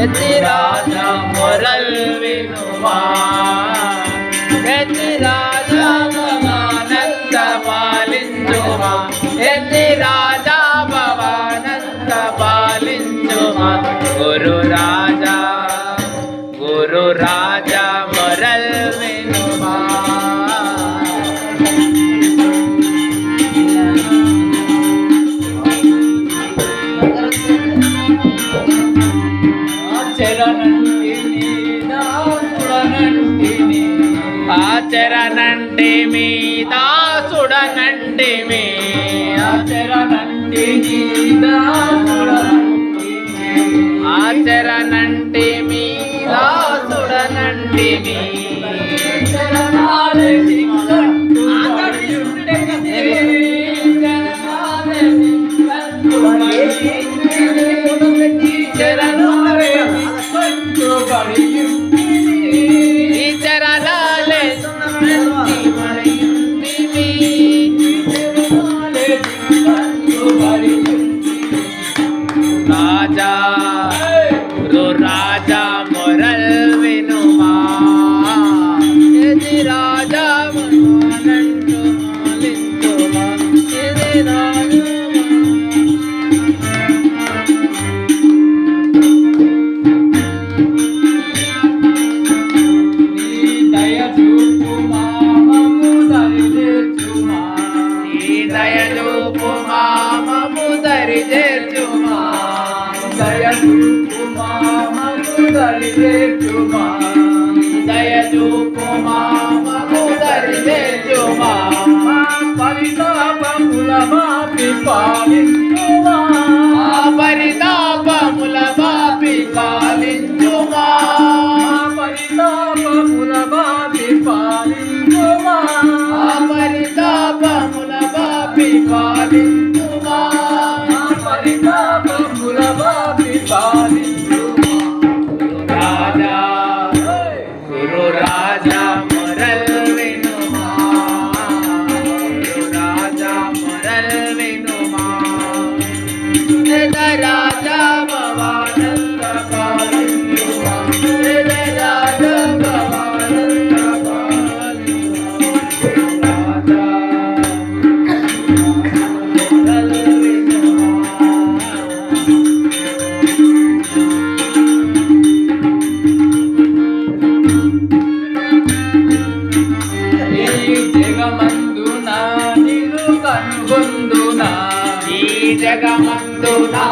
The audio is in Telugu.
యతి రాజా మొరల్ వినుమా యతి రాజా భవానంద పాలించుమా యతి రాజా భవానంద పాలించుమా గురు రాజా మొరల్ వినుమా ఆచరణంటి మీద సుడనంటిమి ఆచరణంటి మీద సుడనంటిమి రాజా మొరల్ వినుమా యతి రాజా భవానంద పాలించుమా యతి రాజా దయ చూపుమా మమ్ము దరిచేర్చుమా దయ చూపుమా మమ్ము దరిచేర్చుమా దయ చూపుమా మమ్ము దరిచేర్చుమా దయ చూపుమా మమ్ము దరిచేర్చుమా పరితాపముల మాపి పాలించుమా పరితాపముల మాపి పాలించుమా పరితాపముల మాపి పాలించుమా పరితాపముల మాపి పాలించుమా పరితాపముల మాపి పాలించుమా గురు రాజా మొరల్ వినుమా గురు రాజా మొరల్ వినుమా రాజా భవానంద పాలించుమా రాజా భవానంద పాలించుమా మొరల్ వినుమా జగమందునా